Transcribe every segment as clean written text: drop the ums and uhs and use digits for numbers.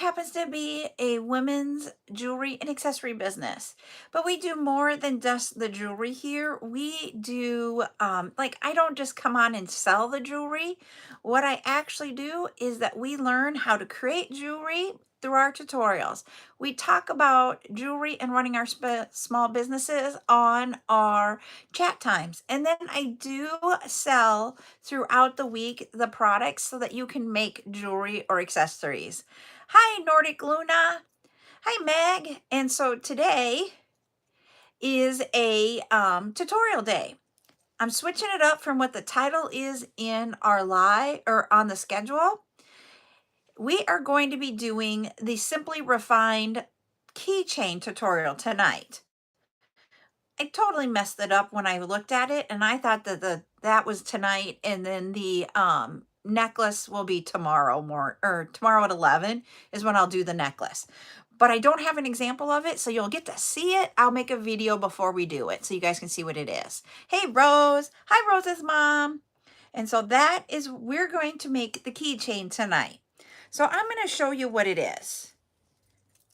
happens to be a women's jewelry and accessory business, but we do more than just the jewelry here. We do, like, I don't just come on and sell the jewelry. What I actually do is that we learn how to create jewelry through our tutorials. We talk about jewelry and running our small businesses on our chat times. And then I do sell throughout the week the products so that you can make jewelry or accessories. Hi, Nordic Luna. Hi, Meg. And so today is a tutorial day. I'm switching it up from what the title is in our live or on the schedule. We are going to be doing the Simply Refined keychain tutorial tonight. I totally messed it up when I looked at it, and I thought that that was tonight, and then the necklace will be tomorrow tomorrow at 11 is when I'll do the necklace. But I don't have an example of it, so you'll get to see it. I'll make a video before we do it so you guys can see what it is. Hey, Rose. Hi, Rose's mom. And so that is, we're going to make the keychain tonight. So I'm going to show you what it is.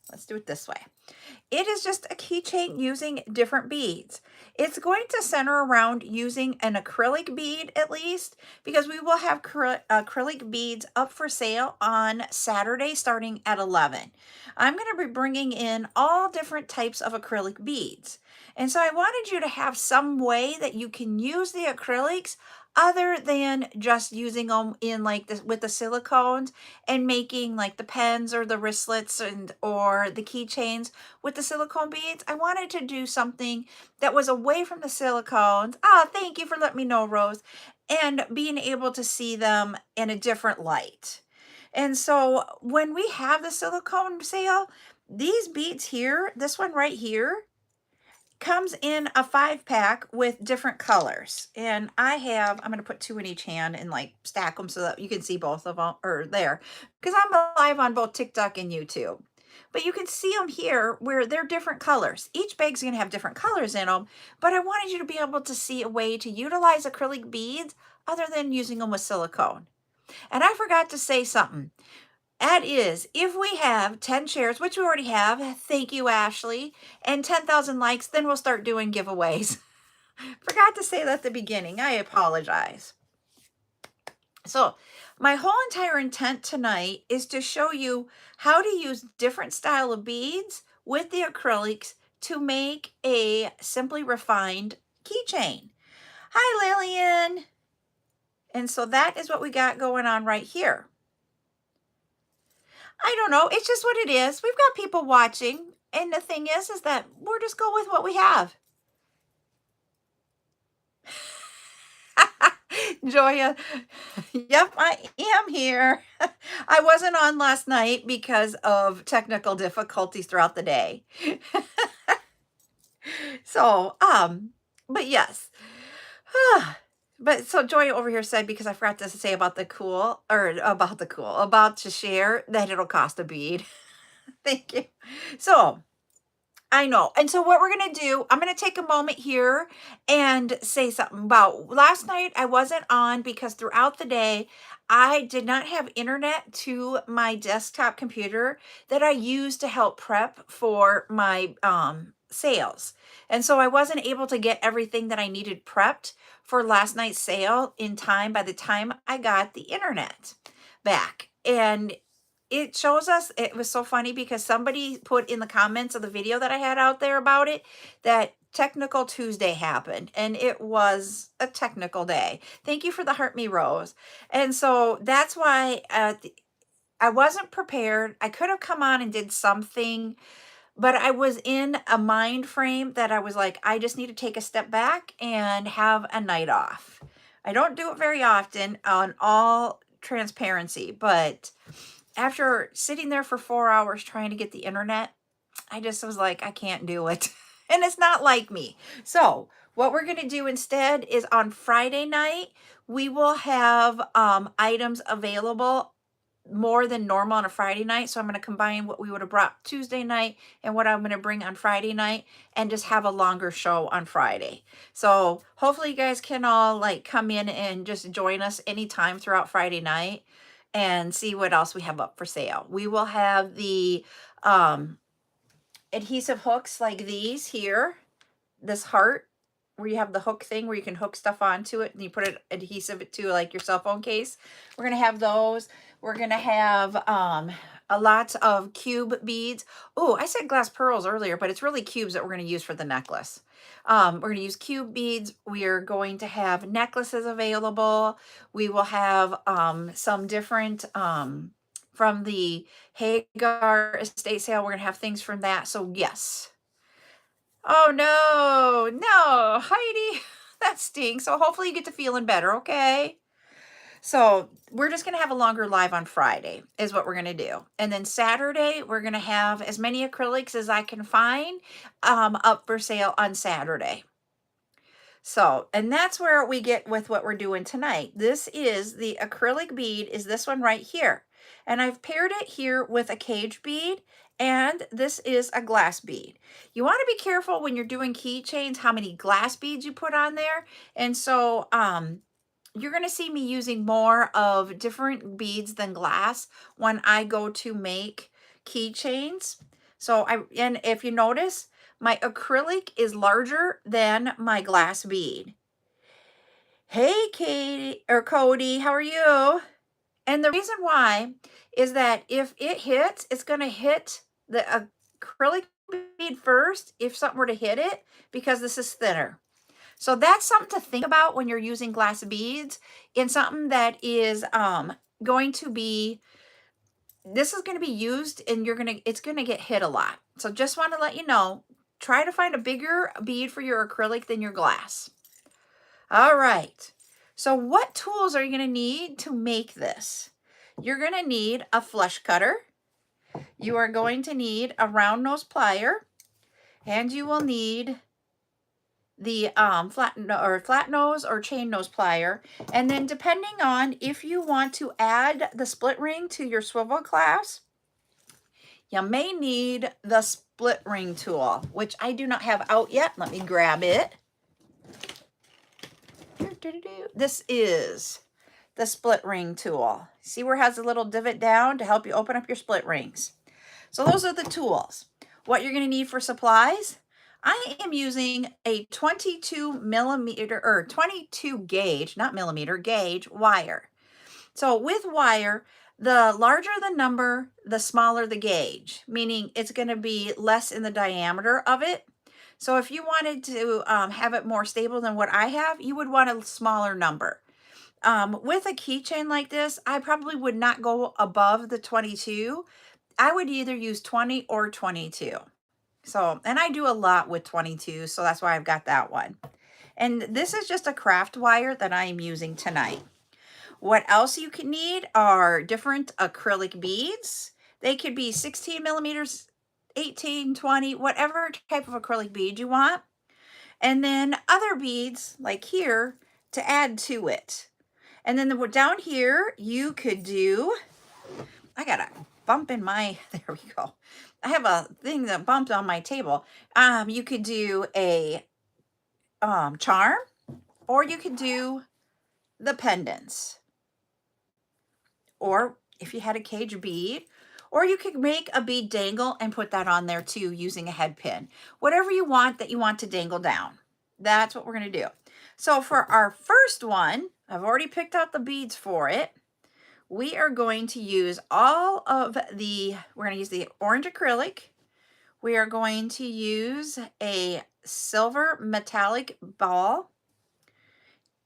Let's do it this way. It is just a keychain using different beads. It's going to center around using an acrylic bead at least, because we will have acrylic beads up for sale on Saturday starting at 11. I'm going to be bringing in all different types of acrylic beads. And so I wanted you to have some way that you can use the acrylics other than just using them in like this with the silicones and making like the pens or the wristlets or the keychains with the silicone beads. I wanted to do something that was away from the silicones. Oh, thank you for letting me know, Rose. And being able to see them in a different light. And so when we have the silicone sale, these beads here, this one right here, comes in a 5-pack with different colors. And I'm going to put 2 in each hand and like stack them so that you can see both of them or there, because I'm live on both TikTok and YouTube. But you can see them here where they're different colors. Each bag's going to have different colors in them, but I wanted you to be able to see a way to utilize acrylic beads other than using them with silicone. And I forgot to say something. That is, if we have 10 shares, which we already have, thank you, Ashley, and 10,000 likes, then we'll start doing giveaways. Forgot to say that at the beginning. I apologize. So my whole entire intent tonight is to show you how to use different style of beads with the acrylics to make a Simply Refined keychain. Hi, Lillian. And so that is what we got going on right here. I don't know. It's just what it is. We've got people watching. And the thing is that we're just go with what we have. Joya, yep, I am here. I wasn't on last night because of technical difficulties throughout the day. So, but yes. But so Joy over here said, because I forgot to say about to share that it'll cost a bead. Thank you. So I know. And so what we're going to do, I'm going to take a moment here and say something about last night. I wasn't on because throughout the day, I did not have internet to my desktop computer that I use to help prep for my sales. And so I wasn't able to get everything that I needed prepped for last night's sale in time by the time I got the internet back. And it shows us, it was so funny because somebody put in the comments of the video that I had out there about it, that Technical Tuesday happened, and it was a technical day. Thank you for the heart me, Rose. And so that's why I wasn't prepared. I could have come on and did something, but I was in a mind frame that I was like, I just need to take a step back and have a night off. I don't do it very often, on all transparency, but after sitting there for 4 hours trying to get the internet, I just was like, I can't do it. And it's not like me. So what we're going to do instead is on Friday night, we will have items available more than normal on a Friday night. So I'm going to combine what we would have brought Tuesday night and what I'm going to bring on Friday night and just have a longer show on Friday. So hopefully you guys can all like come in and just join us anytime throughout Friday night. and see what else we have up for sale. We will have the um, adhesive hooks like these here, this heart, where you have the hook thing where you can hook stuff onto it and you put it adhesive to like your cell phone case. We're going to have those. We're going to have a lot of cube beads. Oh, I said glass pearls earlier, but it's really cubes that we're going to use for the necklace. We're going to use cube beads. We are going to have necklaces available. We will have some different from the Hagar estate sale. We're going to have things from that. So yes. Oh no, no, Heidi, that stinks. So hopefully you get to feeling better, okay? So we're just going to have a longer live on Friday is what we're going to do. And then Saturday, we're going to have as many acrylics as I can find up for sale on Saturday. So, and that's where we get with what we're doing tonight. This is the acrylic bead, is this one right here. And I've paired it here with a cage bead, and this is a glass bead. You want to be careful when you're doing keychains how many glass beads you put on there. And so you're going to see me using more of different beads than glass when I go to make keychains. So and if you notice, my acrylic is larger than my glass bead. Hey, Katie or Cody, how are you? And the reason why is that if it hits, it's going to hit the acrylic bead first if something were to hit it, because this is thinner. So that's something to think about when you're using glass beads in something that is going to be, this is going to be used and it's going to get hit a lot. So just want to let you know, try to find a bigger bead for your acrylic than your glass. All right. So what tools are you going to need to make this? You're going to need a flush cutter. You are going to need a round nose plier, and you will need the flat nose or chain nose plier. And then depending on if you want to add the split ring to your swivel clasp, you may need the split ring tool, which I do not have out yet. Let me grab it. This is the split ring tool. See where it has a little divot down to help you open up your split rings. So those are the tools. What you're going to need for supplies, I am using a 22 millimeter or 22 gauge, not millimeter, gauge wire. So with wire, the larger the number, the smaller the gauge, meaning it's going to be less in the diameter of it. So if you wanted to have it more stable than what I have, you would want a smaller number. With a keychain like this, I probably would not go above the 22. I would either use 20 or 22. So, and I do a lot with 22, so that's why I've got that one. And this is just a craft wire that I am using tonight. What else you can need are different acrylic beads. They could be 16 millimeters, 18, 20, whatever type of acrylic bead you want. And then other beads like here to add to it. And then down here, you could do, I got a bump in my, there we go. I have a thing that bumped on my table. You could do a charm, or you could do the pendants. Or if you had a cage bead, or you could make a bead dangle and put that on there too using a head pin. Whatever you want that you want to dangle down. That's what we're going to do. So for our first one, I've already picked out the beads for it. We are going to use all of the, we're going to use the orange acrylic. We are going to use a silver metallic ball.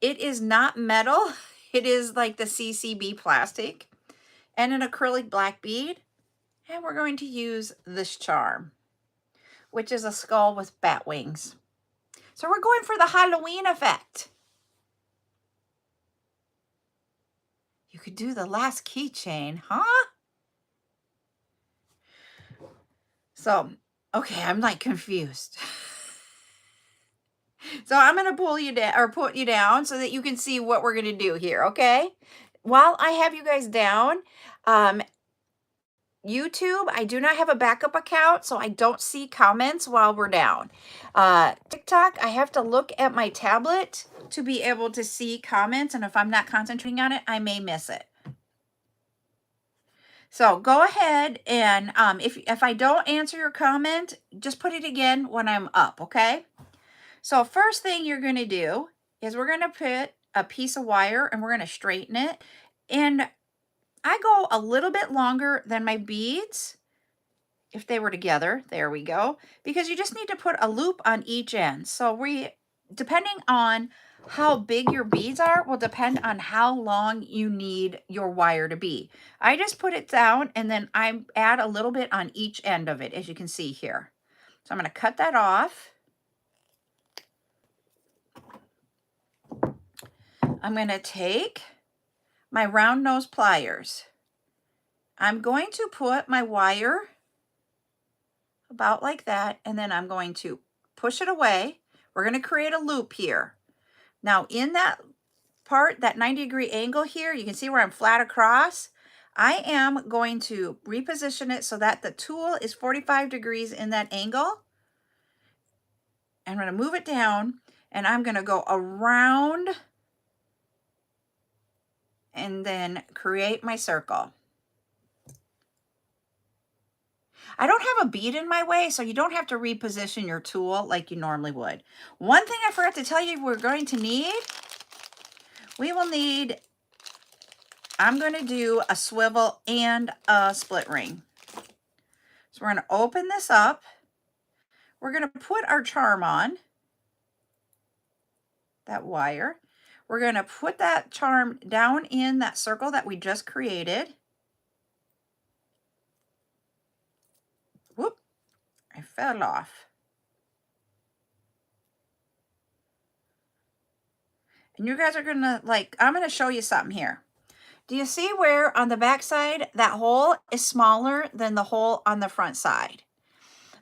It is not metal. It is like the CCB plastic, and an acrylic black bead. And we're going to use this charm, which is a skull with bat wings. So we're going for the Halloween effect. You could do the last keychain, huh? So, okay, I'm like confused. So I'm going to pull you down or put you down so that you can see what we're going to do here, okay? While I have you guys down, YouTube, I do not have a backup account, so I don't see comments while we're down. TikTok, I have to look at my tablet to be able to see comments, and if I'm not concentrating on it, I may miss it. So go ahead and if I don't answer your comment, just put it again when I'm up, okay? So first thing you're going to do is we're going to put a piece of wire and we're going to straighten it. And I go a little bit longer than my beads if they were together. There we go. Because you just need to put a loop on each end. So depending on how big your beads are will depend on how long you need your wire to be. I just put it down and then I add a little bit on each end of it, as you can see here. So I'm going to cut that off. I'm going to take my round nose pliers. I'm going to put my wire about like that, and then I'm going to push it away. We're going to create a loop here. Now in that part, that 90-degree angle here, you can see where I'm flat across. I am going to reposition it so that the tool is 45 degrees in that angle. I'm going to move it down and I'm going to go around and then create my circle. I don't have a bead in my way, so you don't have to reposition your tool like you normally would. One thing I forgot to tell you we're going to need, I'm going to do a swivel and a split ring. So we're going to open this up. We're going to put our charm on, that wire. We're going to put that charm down in that circle that we just created. Whoop, I fell off. And you guys are going to I'm going to show you something here. Do you see where on the back side that hole is smaller than the hole on the front side?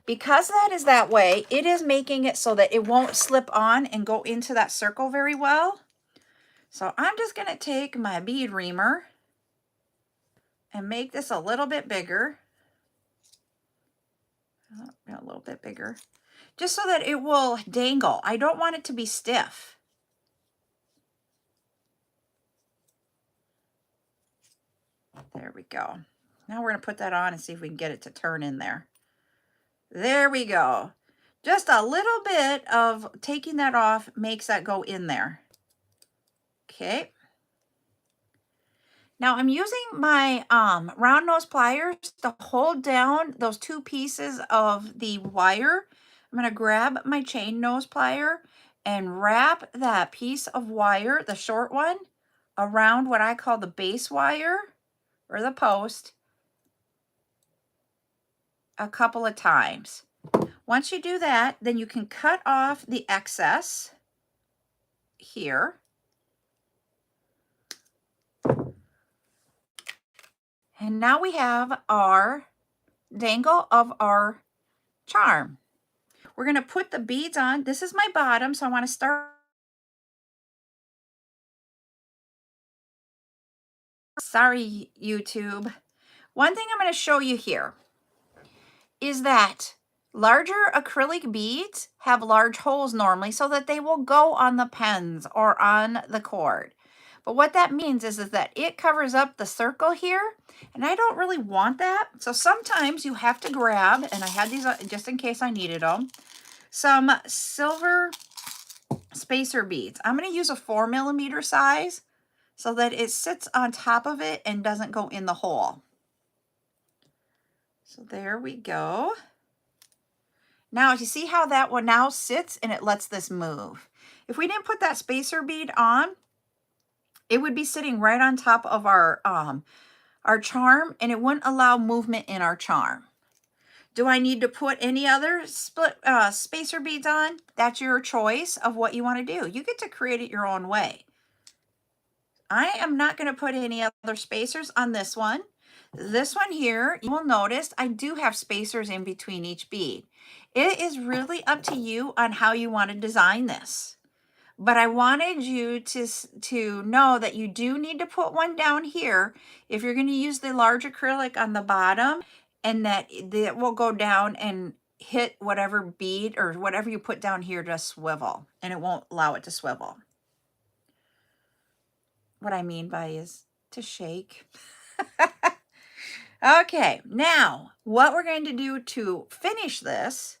Because that is that way, it is making it so that it won't slip on and go into that circle very well. So I'm just going to take my bead reamer and make this a little bit bigger. A little bit bigger. Just so that it will dangle. I don't want it to be stiff. There we go. Now we're going to put that on and see if we can get it to turn in there. There we go. Just a little bit of taking that off makes that go in there. Okay. Now I'm using my round nose pliers to hold down those two pieces of the wire. I'm going to grab my chain nose plier and wrap that piece of wire, the short one, around what I call the base wire or the post a couple of times. Once you do that, then you can cut off the excess here. And now we have our dangle of our charm. We're going to put the beads on. This is my bottom, so I want to start. Sorry, YouTube. One thing I'm going to show you here is that larger acrylic beads have large holes normally so that they will go on the pens or on the cord. But what that means is that it covers up the circle here, and I don't really want that. So sometimes you have to grab, and I had these just in case I needed them, some silver spacer beads. I'm going to use a 4mm size so that it sits on top of it and doesn't go in the hole. So there we go. Now, you see how that one now sits and it lets this move. If we didn't put that spacer bead on, it would be sitting right on top of our charm, and it wouldn't allow movement in our charm. Do I need to put any other spacer beads on? That's your choice of what you want to do. You get to create it your own way. I am not going to put any other spacers on this one. This one here, you will notice I do have spacers in between each bead. It is really up to you on how you want to design this. But I wanted you to know that you do need to put one down here if you're going to use the large acrylic on the bottom, and that it will go down and hit whatever bead or whatever you put down here to swivel, and it won't allow it to swivel. What I mean by is to shake. Okay, now what we're going to do to finish this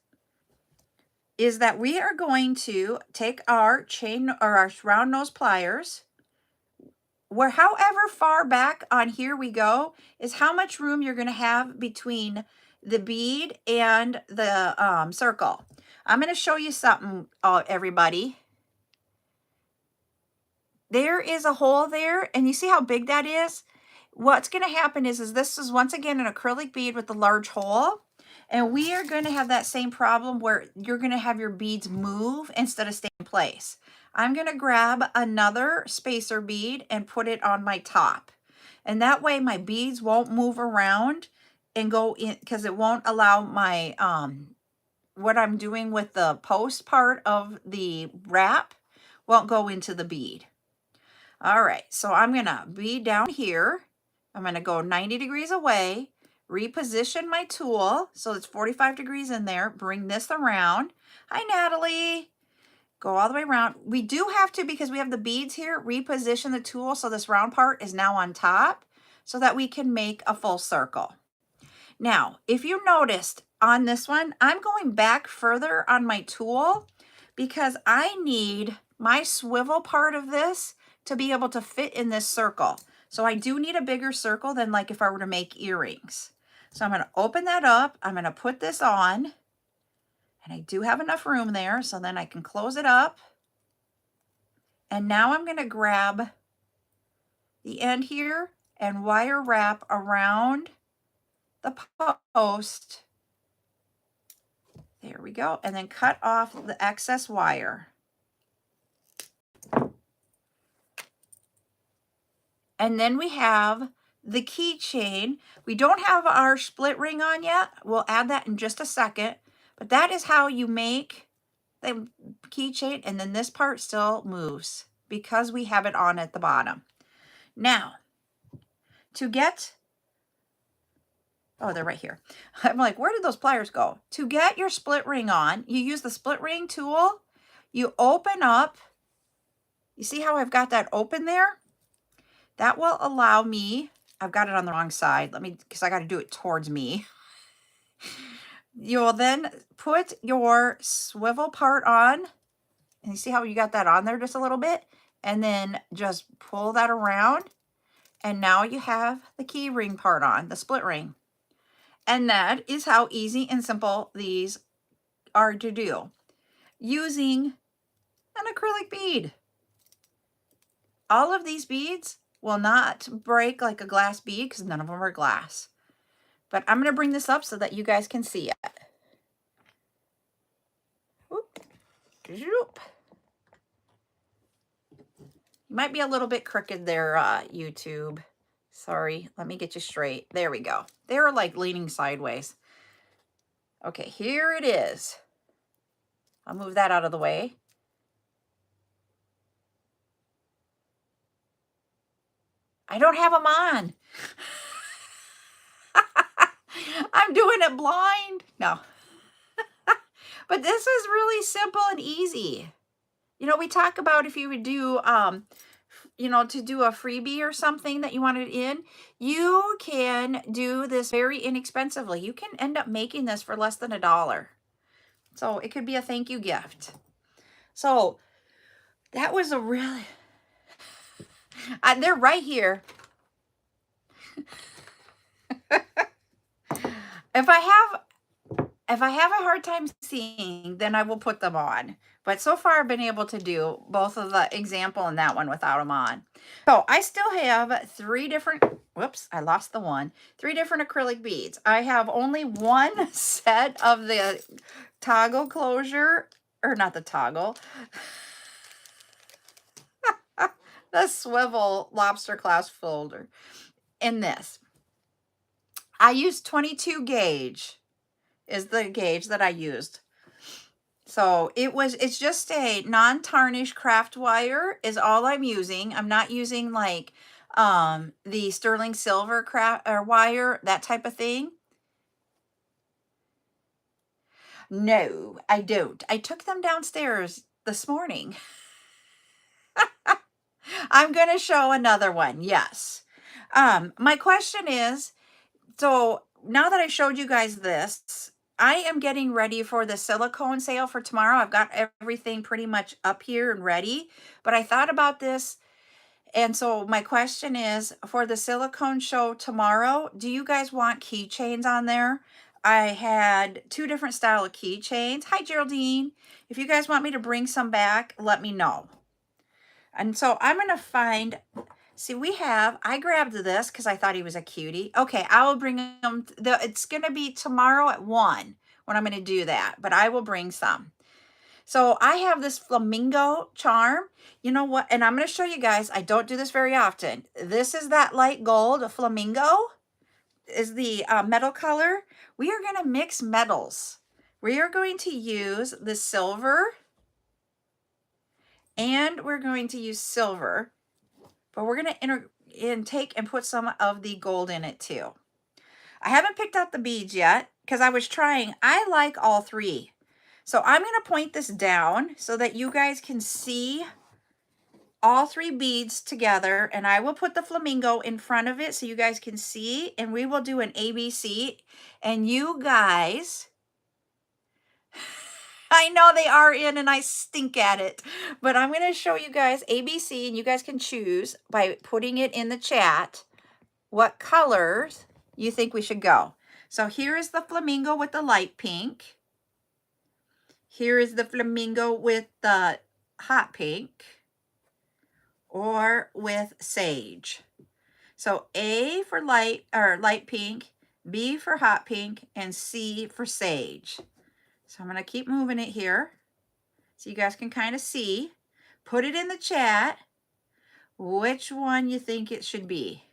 is that we are going to take our chain or our round nose pliers, where however far back on here we go is how much room you're going to have between the bead and the circle. I'm going to show you something, everybody. There is a hole there, and you see how big that is? What's going to happen is this is once again an acrylic bead with a large hole, and we are going to have that same problem where you're going to have your beads move instead of stay in place. I'm going to grab another spacer bead and put it on my top, and that way my beads won't move around and go in, because it won't allow my what I'm doing with the post part of the wrap won't go into the bead. All right, so I'm going to be down here. I'm going to go 90 degrees away, reposition my tool so it's 45 degrees in there, bring this around. Hi, Natalie. Go all the way around. We do have to, because we have the beads here, reposition the tool so this round part is now on top so that we can make a full circle. Now, if you noticed on this one, I'm going back further on my tool because I need my swivel part of this to be able to fit in this circle. So I do need a bigger circle than like if I were to make earrings. So I'm going to open that up. I'm going to put this on, and I do have enough room there. So then I can close it up. And now I'm going to grab the end here and wire wrap around the post. There we go. And then cut off the excess wire. And then we have the keychain. We don't have our split ring on yet. We'll add that in just a second. But that is how you make the keychain. And then this part still moves because we have it on at the bottom. Now, to get, oh, they're right here. I'm like, where did those pliers go? To get your split ring on, you use the split ring tool. You open up. You see how I've got that open there? That will allow me, I've got it on the wrong side. Let me, because I got to do it towards me. You will then put your swivel part on. And you see how you got that on there just a little bit? And then just pull that around. And now you have the key ring part on, the split ring. And that is how easy and simple these are to do, using an acrylic bead. All of these beads will not break like a glass bead because none of them are glass. But I'm going to bring this up so that you guys can see it. Whoop. You might be a little bit crooked there, YouTube. Sorry, let me get you straight. There we go. They're like leaning sideways. Okay, here it is. I'll move that out of the way. I don't have them on. I'm doing it blind. No. But this is really simple and easy. You know, we talk about if you would do, you know, to do a freebie or something that you wanted in, you can do this very inexpensively. You can end up making this for less than $1. So it could be a thank you gift. So that was a really, they're right here. If I have a hard time seeing, then I will put them on. But so far I've been able to do both of the example and that one without them on. So I still have 3 different, whoops, I lost the one. 3 different acrylic beads. I have only one set of the toggle closure, or not the toggle, the swivel lobster clasp folder in this. I used 22 gauge is the gauge that I used. So it's just a non-tarnished craft wire is all I'm using. I'm not using like the sterling silver craft or wire, that type of thing. No, I don't. I took them downstairs this morning. I'm going to show another one. Yes. My question is, So now that I showed you guys this, I am getting ready for the silicone sale for tomorrow. I've got everything pretty much up here and ready, but I thought about this. And so my question is, for the silicone show tomorrow, do you guys want keychains on there? I had two different style of keychains. Hi, Geraldine. If you guys want me to bring some back, let me know. And so I'm going to find, see, I grabbed this because I thought he was a cutie. Okay, I will bring him. It's going to be tomorrow at 1 when I'm going to do that, but I will bring some. So I have this flamingo charm. You know what? And I'm going to show you guys. I don't do this very often. This is that light gold. A flamingo is the metal color. We are going to mix metals. We are going to use the silver and we're going to use silver, but we're going to take and put some of the gold in it too. I haven't picked out the beads yet because I was trying. I like all three. So I'm going to point this down so that you guys can see all three beads together, and I will put the flamingo in front of it so you guys can see, and we will do an ABC, and you guys, I know they are in and I stink at it, but I'm going to show you guys ABC, and you guys can choose by putting it in the chat what colors you think we should go. So here is the flamingo with the light pink. Here is the flamingo with the hot pink or with sage. So A for light pink, B for hot pink, and C for sage. So I'm going to keep moving it here so you guys can kind of see. Put it in the chat which one you think it should be.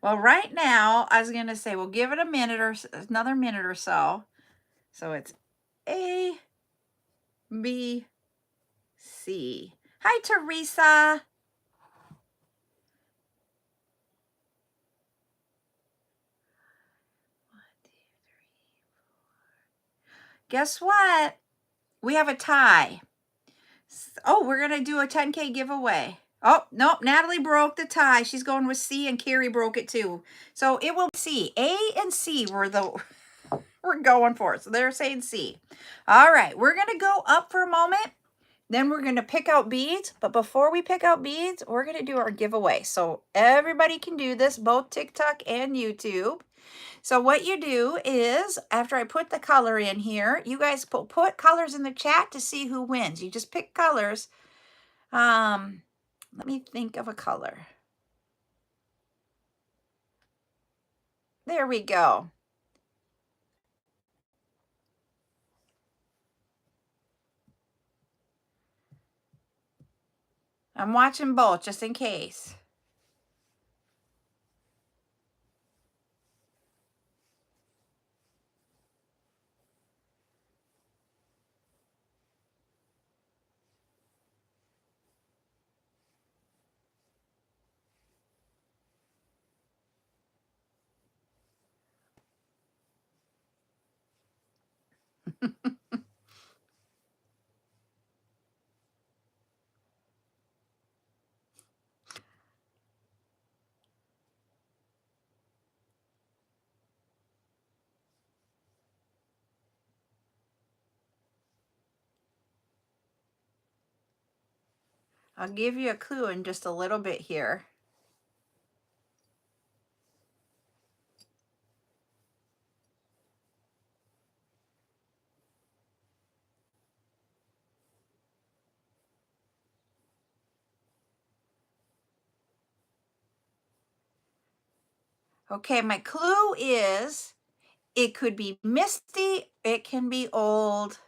Well, right now, I was going to say, we'll give it a minute or another minute or so. So it's A, B, C. Hi, Teresa. Guess what? We have a tie. Oh, we're going to do a 10K giveaway. Oh, nope. Natalie broke the tie. She's going with C, and Carrie broke it too. So it will be C. A and C we're going for. So they're saying C. All right. We're going to go up for a moment. Then we're going to pick out beads. But before we pick out beads, we're going to do our giveaway. So everybody can do this, both TikTok and YouTube. So what you do is, after I put the color in here, you guys put colors in the chat to see who wins. You just pick colors. Let me think of a color. There we go. I'm watching both just in case. I'll give you a clue in just a little bit here. Okay, my clue is it could be misty, it can be old.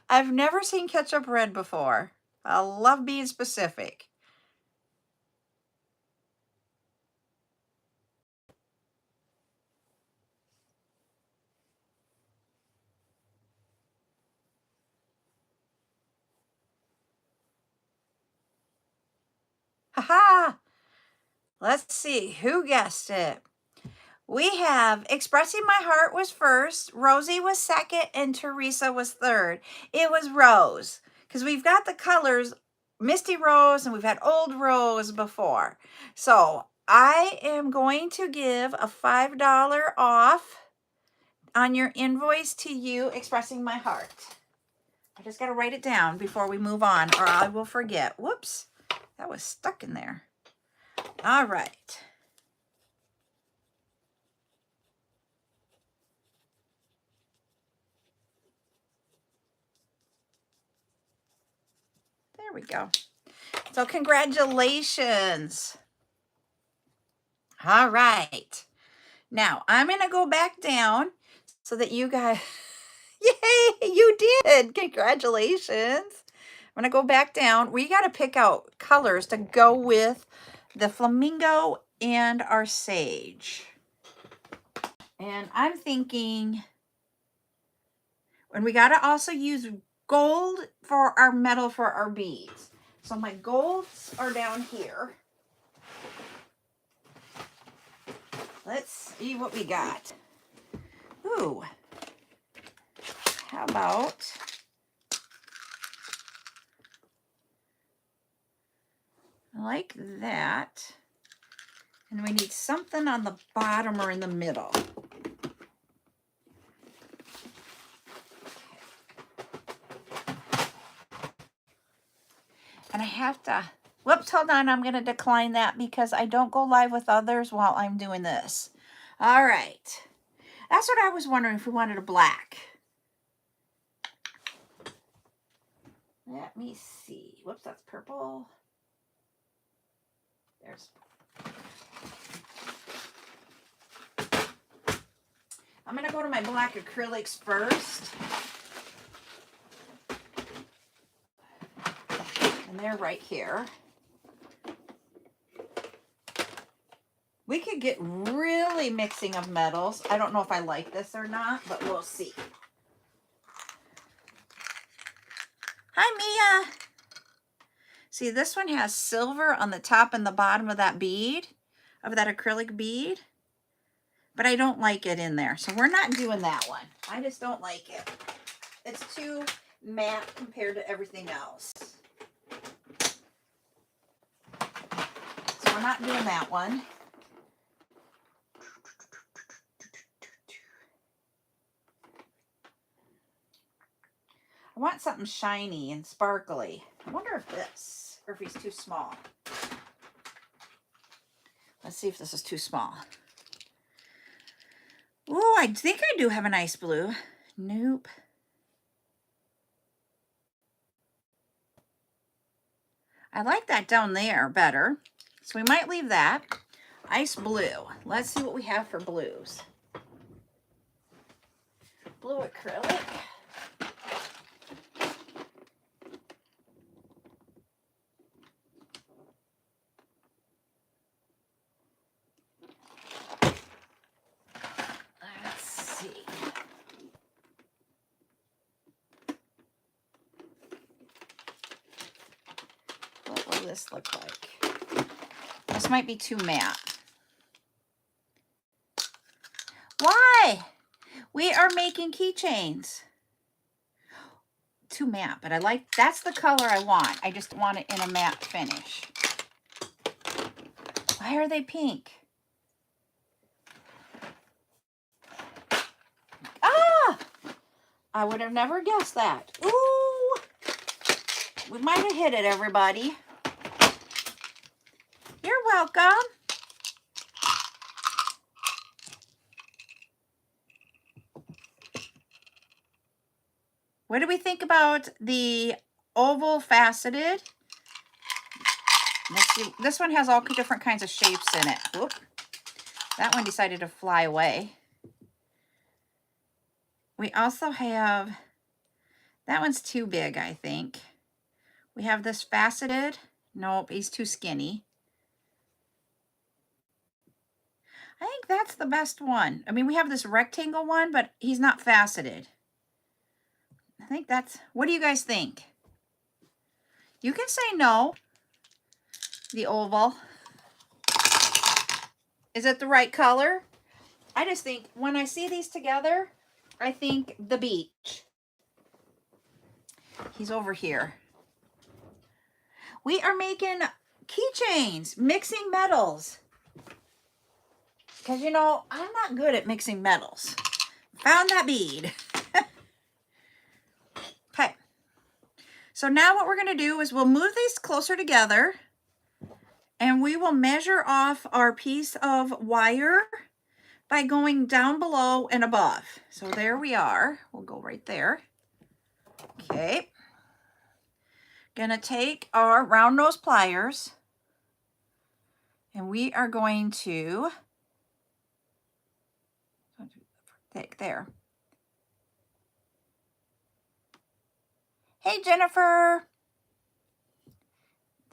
I've never seen ketchup red before. I love being specific. Haha! Let's see who guessed it. We have Expressing My Heart was first, Rosie was second, and Teresa was third. It was Rose, because we've got the colors Misty Rose and we've had Old Rose before. So I am going to give a $5 off on your invoice to you, Expressing My Heart. I just got to write it down before we move on or I will forget. Whoops, that was stuck in there. All right. There we go. So congratulations. All right. Now I'm going to go back down so that you guys, yay, you did. Congratulations. I'm going to go back down. We got to pick out colors to go with the flamingo and our sage. And I'm thinking, and we got to also use gold for our metal for our beads. So my golds are down here. Let's see what we got. Ooh. How about like that? And we need something on the bottom or in the middle. And I have to, whoops, hold on. I'm going to decline that because I don't go live with others while I'm doing this. All right. That's what I was wondering if we wanted a black. Let me see. Whoops, that's purple. There's. I'm going to go to my black acrylics first. And they're right here. We could get really mixing of metals. I don't know if I like this or not, but we'll see. Hi, Mia. See, this one has silver on the top and the bottom of that bead, of that acrylic bead. But I don't like it in there. So we're not doing that one. I just don't like it. It's too matte compared to everything else. So we're not doing that one. I want something shiny and sparkly. I wonder if this, or if he's too small. Let's see if this is too small. Oh, I think I do have a nice blue. Nope. I like that down there better. So we might leave that. Ice blue. Let's see what we have for blues. Blue acrylic. Let's see. What will this look like? This might be too matte. Why? We are making keychains. Too matte, but I like, that's the color I want. I just want it in a matte finish. Why are they pink? Ah! I would have never guessed that. Ooh! We might have hit it, everybody. You're welcome. What do we think about the oval faceted? Let's see. This one has all different kinds of shapes in it. Whoop. That one decided to fly away. We also have, that one's too big, I think. We have this faceted. Nope, he's too skinny. I think that's the best one. I mean, we have this rectangle one, but he's not faceted. I think that's, what do you guys think? You can say no. The oval. Is it the right color? I just think when I see these together, I think the beach. He's over here. We are making keychains, mixing metals. Because, you know, I'm not good at mixing metals. Found that bead. Okay. So now what we're going to do is we'll move these closer together. And we will measure off our piece of wire by going down below and above. So there we are. We'll go right there. Okay. Gonna take our round nose pliers and we are going to take there. Hey Jennifer,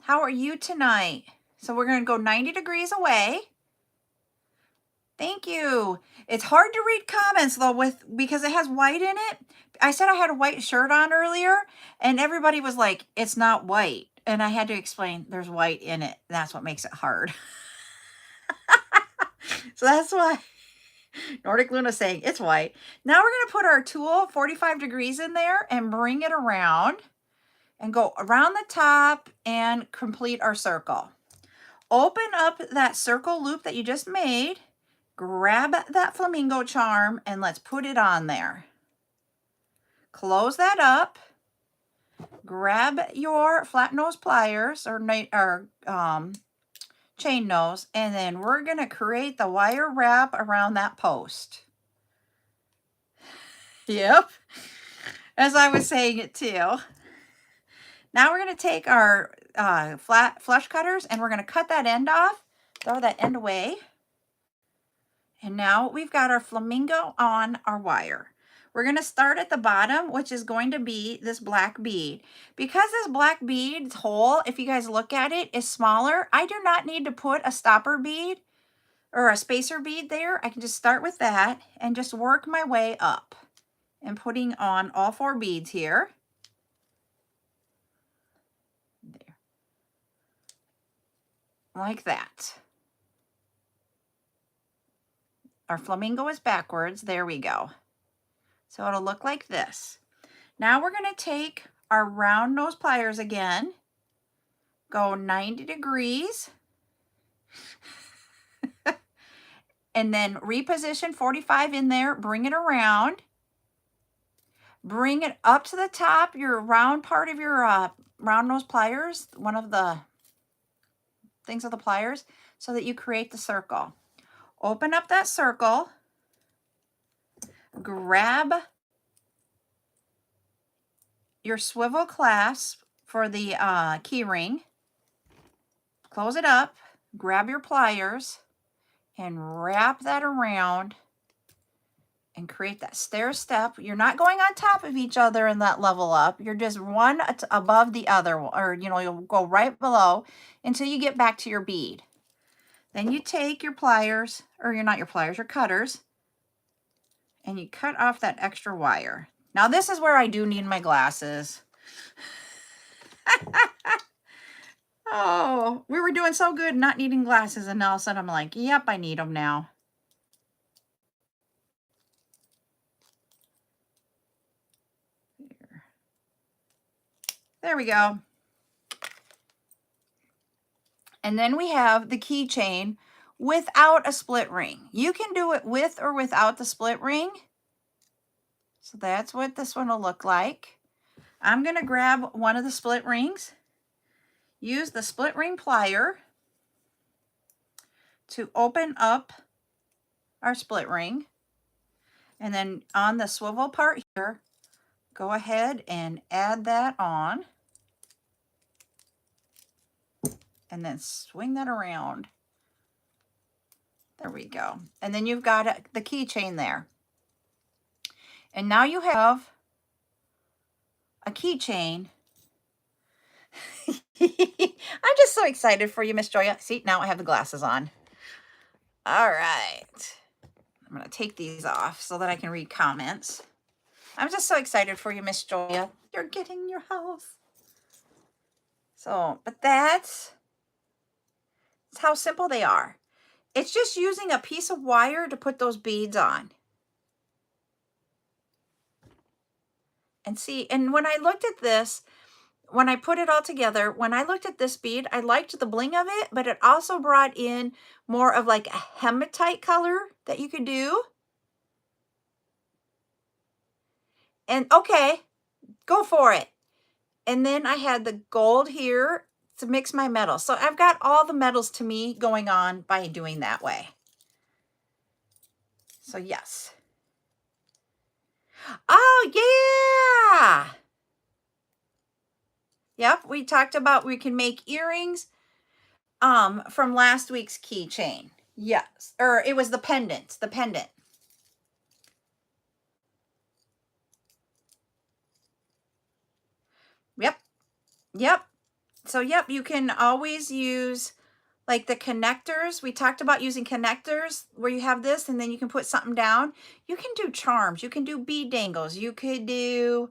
how are you tonight? So we're gonna go 90 degrees away. Thank you. It's hard to read comments though because it has white in it. I said I had a white shirt on earlier and everybody was like, it's not white. And I had to explain there's white in it. That's what makes it hard. So that's why Nordic Luna's saying it's white. Now we're going to put our tool 45 degrees in there and bring it around and go around the top and complete our circle. Open up that circle loop that you just made. Grab that flamingo charm and let's put it on there. Close that up. Grab your flat nose pliers or chain nose, and then we're going to create the wire wrap around that post. Yep. As I was saying it too. Now we're going to take our flat flush cutters and we're going to cut that end off. Throw that end away. And now we've got our flamingo on our wire. We're going to start at the bottom, which is going to be this black bead. Because this black bead's hole, if you guys look at it, is smaller, I do not need to put a stopper bead or a spacer bead there. I can just start with that and just work my way up and putting on all 4 beads here. There. Like that. Our flamingo is backwards. There we go. So it'll look like this. Now we're going to take our round nose pliers again, go 90 degrees, and then reposition 45 in there, bring it around, bring it up to the top, your round part of your round nose pliers, one of the things of the pliers, so that you create the circle. Open up that circle. Grab your swivel clasp for the key ring, close it up, grab your pliers, and wrap that around and create that stair step. You're not going on top of each other in that level up. You're just one above the other, or you'll go right below until you get back to your bead. Then you take your pliers, or not your pliers, your cutters, and you cut off that extra wire. Now this is where I do need my glasses. Oh, we were doing so good not needing glasses, and all of a sudden I'm like, yep, I need them now. There we go. And then we have the keychain without a split ring. You can do it with or without the split ring. So that's what this one will look like. I'm going to grab one of the split rings, use the split ring plier to open up our split ring. And then on the swivel part here, go ahead and add that on. And then swing that around. There we go. And then you've got the keychain there. And now you have a keychain. I'm just so excited for you, Miss Joya. See, now I have the glasses on. All right. I'm going to take these off so that I can read comments. I'm just so excited for you, Miss Joya. You're getting your house. So, but that's how simple they are. It's just using a piece of wire to put those beads on. And see, and when I looked at this, when I put it all together, when I looked at this bead, I liked the bling of it, but it also brought in more of like a hematite color that you could do. And okay, go for it. And then I had the gold here to mix my metals. So I've got all the metals to me going on by doing that way. So yes. Oh yeah. Yep, we talked about we can make earrings from last week's keychain. Yes, or it was the pendant, the pendant. Yep. Yep. So yep, you can always use like the connectors. We talked about using connectors where you have this and then you can put something down. You can do charms, you can do bead dangles, you could do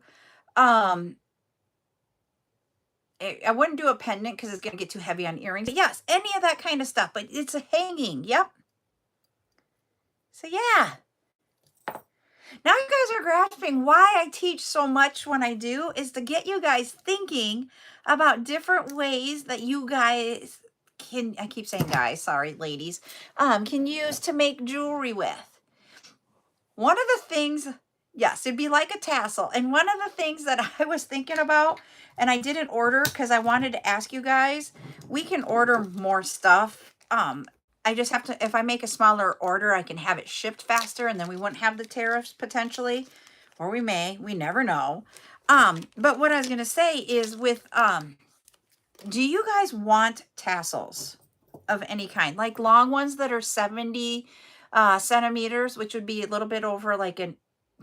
I wouldn't do a pendant because it's going to get too heavy on earrings. But yes, any of that kind of stuff, but it's a hanging. Yep. So yeah. Now you guys are grasping why I teach so much when I do is to get you guys thinking about different ways that you guys can, I keep saying guys, sorry, ladies, can use to make jewelry with. One of the things, yes, it'd be like a tassel. And one of the things that I was thinking about, and I didn't order because I wanted to ask you guys, we can order more stuff. I just have to, if I make a smaller order, I can have it shipped faster and then we wouldn't have the tariffs potentially, or we may, we never know. But what I was going to say is with, do you guys want tassels of any kind? Like long ones that are 70 centimeters, which would be a little bit over like a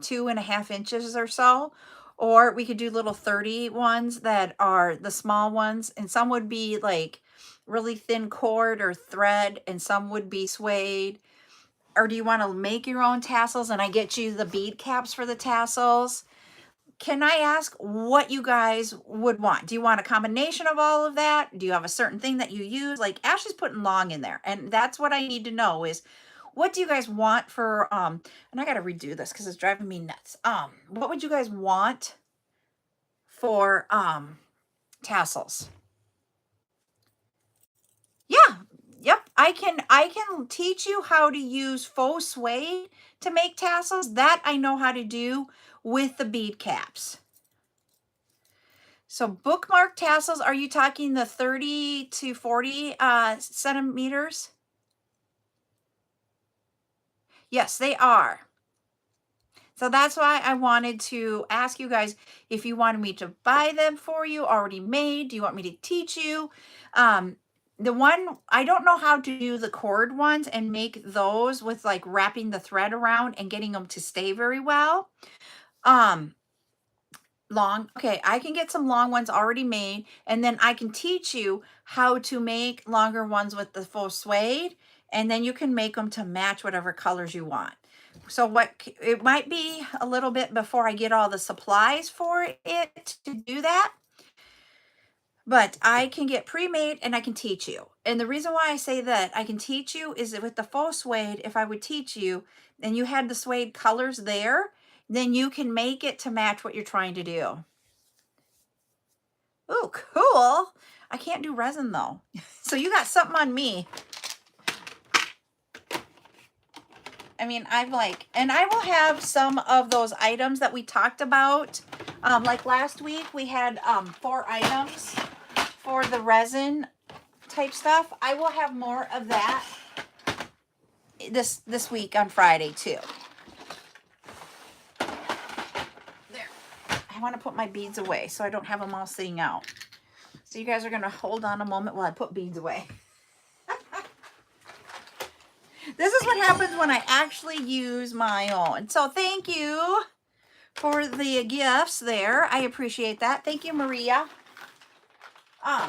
2.5 inches or so. Or we could do little 30 ones that are the small ones. And some would be like really thin cord or thread, and some would be suede. Or do you want to make your own tassels and I get you the bead caps for the tassels? Can I ask what you guys would want? Do you want a combination of all of that? Do you have a certain thing that you use? Like Ashley's putting long in there, and that's what I need to know is what do you guys want for and I got to redo this because it's driving me nuts. What would you guys want for tassels? Yeah. Yep. I can teach you how to use faux suede to make tassels. That I know how to do with the bead caps. So bookmark tassels, are you talking the 30 to 40 centimeters? Yes, they are. So that's why I wanted to ask you guys if you wanted me to buy them for you already made. Do you want me to teach you? The one, I don't know how to do the cord ones and make those with like wrapping the thread around and getting them to stay very well. Long, okay, I can get some long ones already made, and then I can teach you how to make longer ones with the faux suede, and then you can make them to match whatever colors you want. So it might be a little bit before I get all the supplies for it to do that, but I can get pre-made and I can teach you. And the reason why I say that I can teach you is that with the faux suede, if I would teach you and you had the suede colors there, then you can make it to match what you're trying to do. Oh, cool. I can't do resin though. So you got something on me. I mean, and I will have some of those items that we talked about. Like last week, we had 4 items for the resin type stuff. I will have more of that this week on Friday too. There. I want to put my beads away so I don't have them all sitting out. So you guys are going to hold on a moment while I put beads away. This is what happens when I actually use my own. So thank you for the gifts there. I appreciate that. Thank you, Maria. I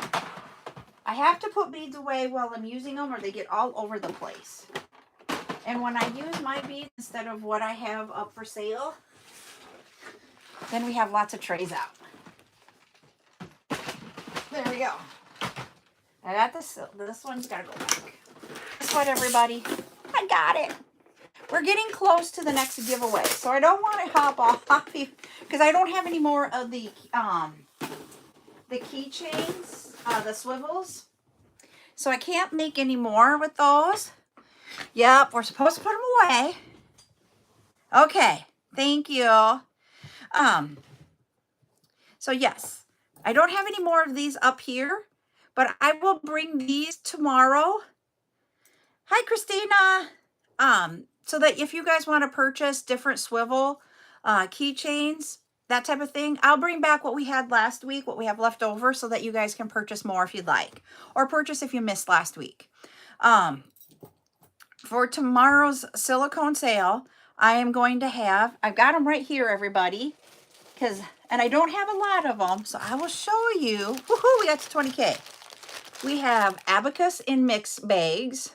have to put beads away while I'm using them or they get all over the place. And when I use my beads instead of what I have up for sale, then we have lots of trays out. There we go. I got this one's got to go back. guess what, everybody? I got it. We're getting close to the next giveaway, so I don't want to hop off because I don't have any more of the keychains, the swivels. So I can't make any more with those. Yep, we're supposed to put them away. Okay, thank you. So yes, I don't have any more of these up here, but I will bring these tomorrow. Hi, Christina. So that if you guys want to purchase different swivel keychains, that type of thing, I'll bring back what we had last week, what we have left over, so that you guys can purchase more if you'd like, or purchase if you missed last week. For tomorrow's silicone sale, I am going to have, I've got them right here, everybody, and I don't have a lot of them, so I will show you. Woohoo, we got to 20K. We have abacus in mix bags.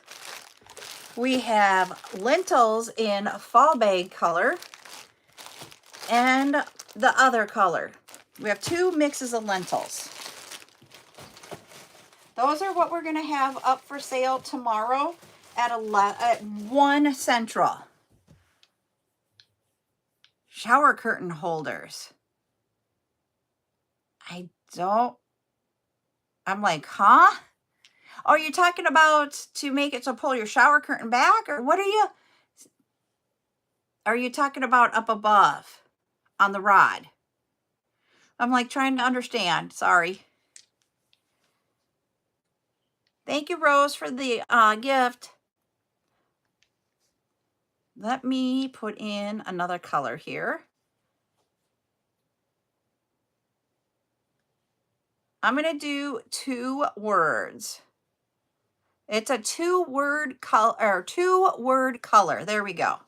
We have lentils in fall bag color and the other color. We have 2 mixes of lentils. Those are what we're going to have up for sale tomorrow at 1 Central. Shower curtain holders. I'm like, huh? Oh, you're talking about to make it to pull your shower curtain back? Or what are you talking about up above on the rod? I'm like trying to understand. Sorry. Thank you, Rose, for the gift. Let me put in another color here. I'm going to do 2 words. It's a 2-word color, or 2-word color. There we go.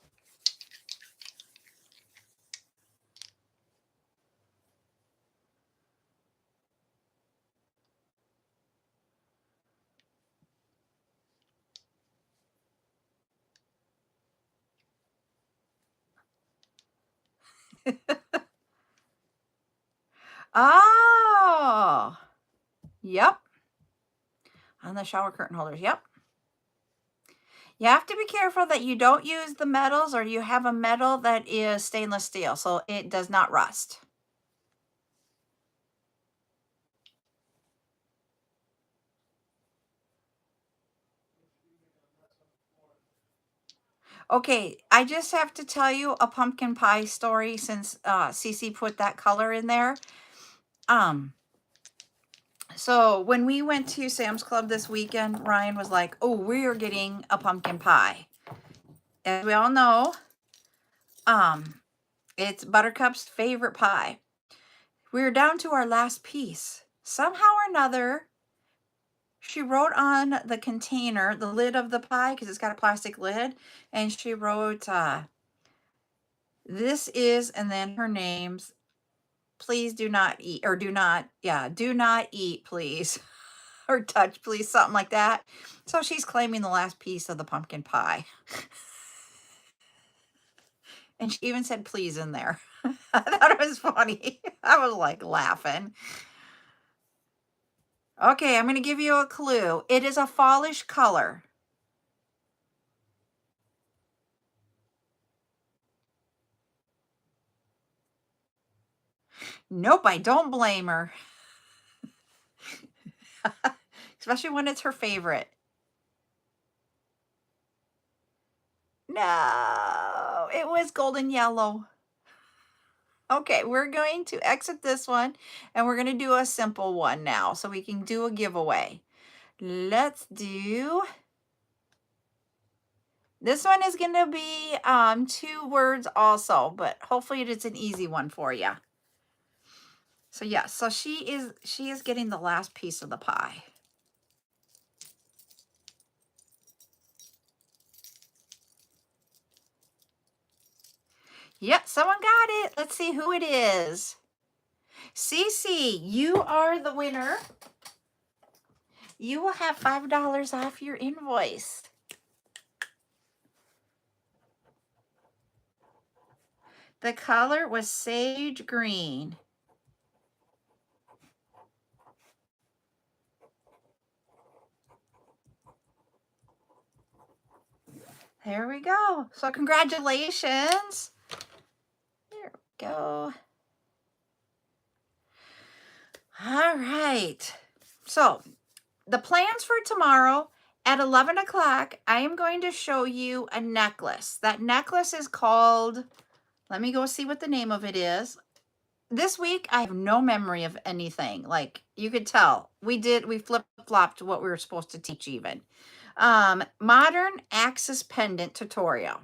Oh, yep. On the shower curtain holders, yep. You have to be careful that you don't use the metals, or you have a metal that is stainless steel, so it does not rust. Okay, I just have to tell you a pumpkin pie story since Cece put that color in there. So when we went to Sam's Club this weekend, Ryan was like, oh, we are getting a pumpkin pie. As we all know, it's Buttercup's favorite pie. We were down to our last piece. Somehow or another, she wrote on the container, the lid of the pie, because it's got a plastic lid, and she wrote, this is, and then her name's, please do not eat, or do not eat, please, or touch, please, something like that. So she's claiming the last piece of the pumpkin pie. And she even said please in there. I thought it was funny. I was like laughing. Okay, I'm going to give you a clue. It is a fallish color. Nope, I don't blame her. Especially when it's her favorite. No, it was golden yellow. Okay, we're going to exit this one, and we're going to do a simple one now so we can do a giveaway. Let's do... This one is going to be 2 words also, but hopefully it is an easy one for you. So yeah, so she is getting the last piece of the pie. Yep, someone got it. Let's see who it is. Cece, you are the winner. You will have $5 off your invoice. The color was sage green. There we go. So congratulations. There we go. All right. So the plans for tomorrow at 11 o'clock, I am going to show you a necklace. That necklace is called, let me go see what the name of it is. This week, I have no memory of anything. Like you could tell, we flip-flopped what we were supposed to teach even. Modern axis pendant tutorial.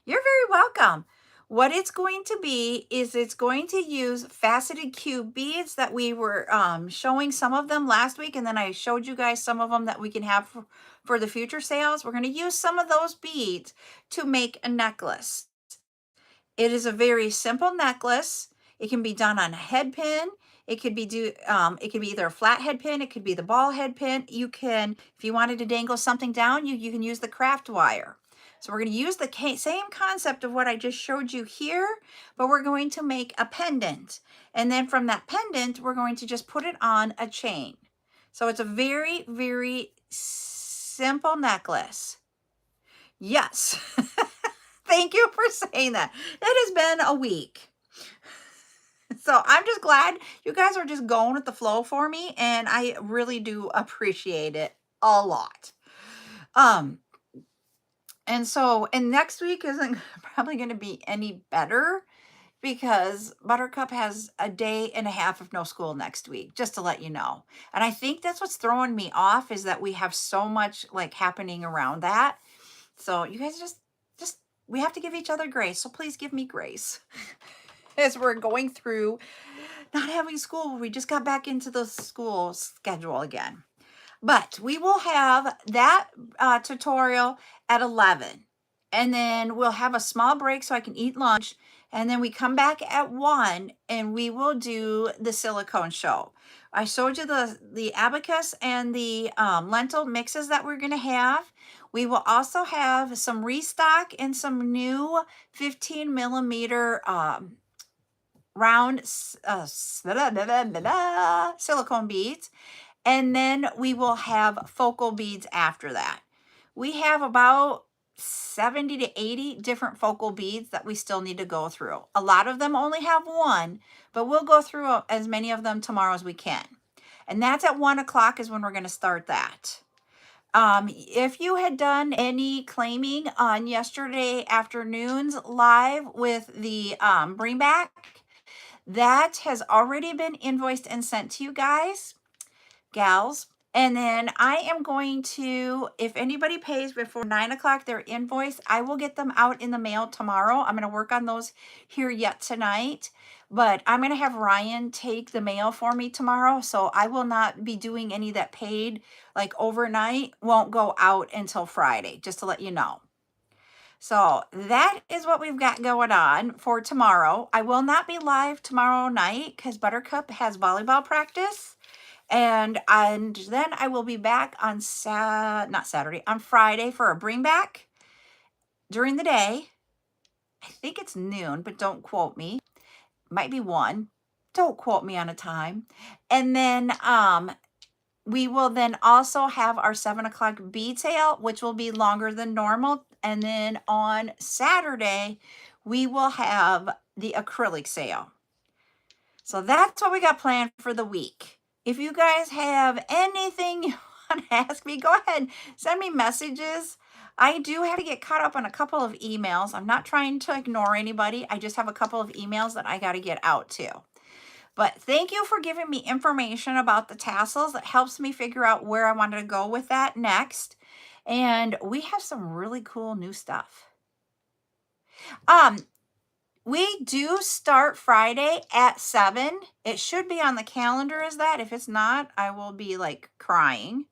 You're very welcome. What it's going to be is it's going to use faceted cube beads that we were showing some of them last week. And then I showed you guys some of them that we can have for the future sales. We're going to use some of those beads to make a necklace. It is a very simple necklace. It can be done on a head pin. It could be it could be either a flat head pin. It could be the ball head pin. You can, if you wanted to dangle something down, you can use the craft wire. So we're going to use the same concept of what I just showed you here, but we're going to make a pendant. And then from that pendant, we're going to just put it on a chain. So it's a very, very simple necklace. Yes. Thank you for saying that. It has been a week. So I'm just glad you guys are just going with the flow for me, and I really do appreciate it a lot. And next week isn't probably going to be any better because Buttercup has a day and a half of no school next week, just to let you know. And I think that's what's throwing me off is that we have so much like happening around that. So you guys just we have to give each other grace. So please give me grace as we're going through not having school. We just got back into the school schedule again. But we will have that tutorial at 11. And then we'll have a small break so I can eat lunch. And then we come back at 1 and we will do the silicone show. I showed you the abacus and the lentil mixes that we're going to have. We will also have some restock and some new 15 millimeter round silicone beads. And then we will have focal beads after that. We have about 70 to 80 different focal beads that we still need to go through. A lot of them only have one, but we'll go through as many of them tomorrow as we can. And that's at 1 o'clock is when we're going to start that. If you had done any claiming on yesterday afternoon's live with the bring back, that has already been invoiced and sent to you guys, gals. And then I am going to, if anybody pays before 9 o'clock their invoice, I will get them out in the mail tomorrow. I'm going to work on those here yet tonight. But I'm going to have Ryan take the mail for me tomorrow. So I will not be doing any that paid like overnight. Won't go out until Friday, just to let you know. So that is what we've got going on for tomorrow. I will not be live tomorrow night because Buttercup has volleyball practice. And then I will be back on on Friday for a bring back during the day. I think it's noon, but don't quote me. Might be 1. Don't quote me on a time. And then we will then also have our 7 o'clock bead sale, which will be longer than normal. And then on Saturday, we will have the acrylic sale. So that's what we got planned for the week. If you guys have anything you want to ask me, go ahead, send me messages. I do have to get caught up on a couple of emails. I'm not trying to ignore anybody. I just have a couple of emails that I got to get out to. But thank you for giving me information about the tassels. That helps me figure out where I wanted to go with that next. And we have some really cool new stuff. We do start Friday at 7. It should be on the calendar as that. If it's not, I will be like crying.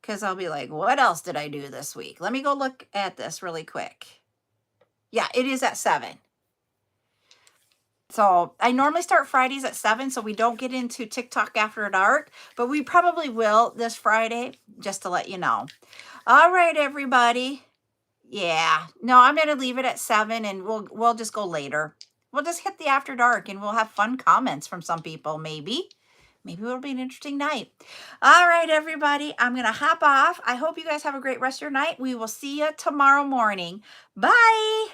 Because I'll be like, what else did I do this week? Let me go look at this really quick. Yeah, it is at 7. So I normally start Fridays at 7, so we don't get into TikTok after dark. But we probably will this Friday, just to let you know. All right, everybody. Yeah, no, I'm going to leave it at 7 and we'll just go later. We'll just hit the after dark and we'll have fun comments from some people, maybe. Maybe it'll be an interesting night. All right, everybody, I'm going to hop off. I hope you guys have a great rest of your night. We will see you tomorrow morning. Bye.